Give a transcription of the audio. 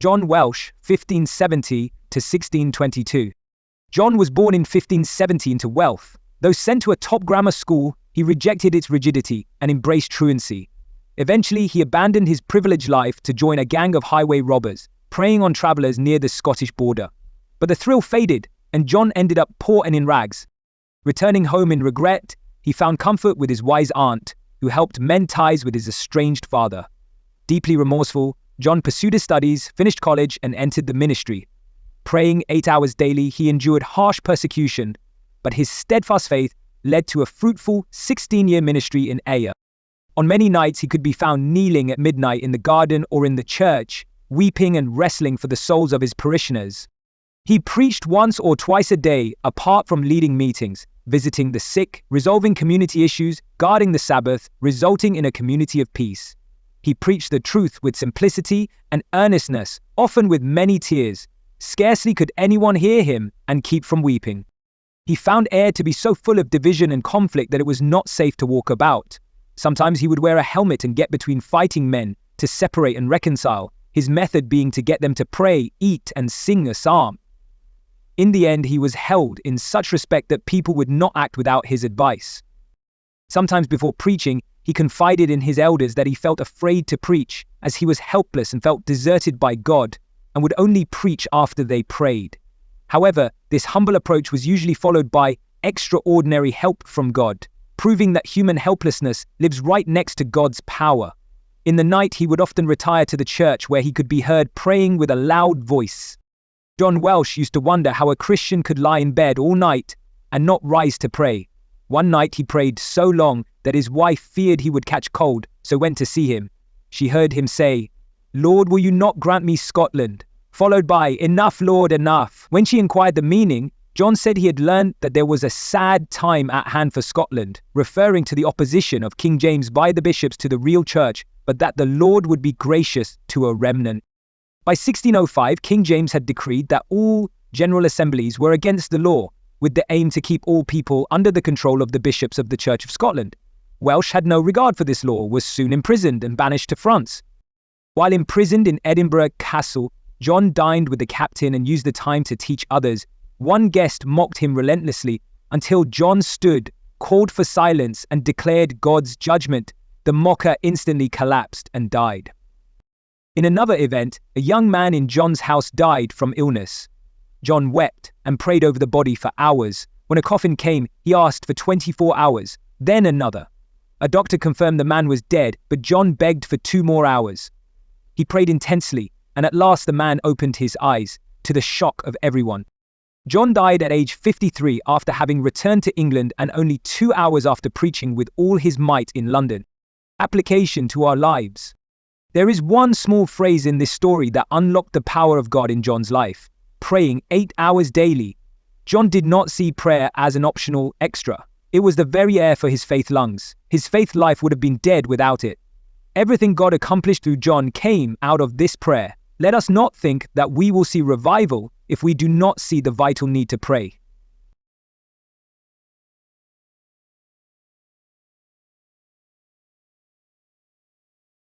John Welch, 1570 to 1622. John was born in 1570 into wealth. Though sent to a top grammar school, he rejected its rigidity and embraced truancy. Eventually, he abandoned his privileged life to join a gang of highway robbers, preying on travelers near the Scottish border. But the thrill faded, and John ended up poor and in rags. Returning home in regret, he found comfort with his wise aunt, who helped mend ties with his estranged father. Deeply remorseful, John pursued his studies, finished college, and entered the ministry. Praying 8 hours daily, he endured harsh persecution, but his steadfast faith led to a fruitful 16-year ministry in Ayr. On many nights, he could be found kneeling at midnight in the garden or in the church, weeping and wrestling for the souls of his parishioners. He preached once or twice a day, apart from leading meetings, visiting the sick, resolving community issues, guarding the Sabbath, resulting in a community of peace. He preached the truth with simplicity and earnestness, often with many tears. Scarcely could anyone hear him and keep from weeping. He found Ayr to be so full of division and conflict that it was not safe to walk about. Sometimes he would wear a helmet and get between fighting men to separate and reconcile, his method being to get them to pray, eat, and sing a psalm. In the end, he was held in such respect that people would not act without his advice. Sometimes before preaching, he confided in his elders that he felt afraid to preach, as he was helpless and felt deserted by God, and would only preach after they prayed. However, this humble approach was usually followed by extraordinary help from God, proving that human helplessness lives right next to God's power. In the night, he would often retire to the church where he could be heard praying with a loud voice. John Welch used to wonder how a Christian could lie in bed all night and not rise to pray. One night he prayed so long that his wife feared he would catch cold, so went to see him. She heard him say, "Lord, will you not grant me Scotland?" Followed by, "Enough, Lord, enough." When she inquired the meaning, John said he had learned that there was a sad time at hand for Scotland, referring to the opposition of King James by the bishops to the real church, but that the Lord would be gracious to a remnant. By 1605, King James had decreed that all general assemblies were against the law, with the aim to keep all people under the control of the bishops of the Church of Scotland. Welch had no regard for this law, was soon imprisoned and banished to France. While imprisoned in Edinburgh Castle, John dined with the captain and used the time to teach others. One guest mocked him relentlessly until John stood, called for silence, and declared God's judgment. The mocker instantly collapsed and died. In another event, a young man in John's house died from illness. John wept and prayed over the body for hours. When a coffin came, he asked for 24 hours, then another. A doctor confirmed the man was dead, but John begged for 2 more hours. He prayed intensely, and at last the man opened his eyes, to the shock of everyone. John died at age 53 after having returned to England and only 2 hours after preaching with all his might in London. Application to our lives. There is one small phrase in this story that unlocked the power of God in John's life: praying 8 hours daily. John did not see prayer as an optional extra. It was the very air for his faith lungs. His faith life would have been dead without it. Everything God accomplished through John came out of this prayer. Let us not think that we will see revival if we do not see the vital need to pray.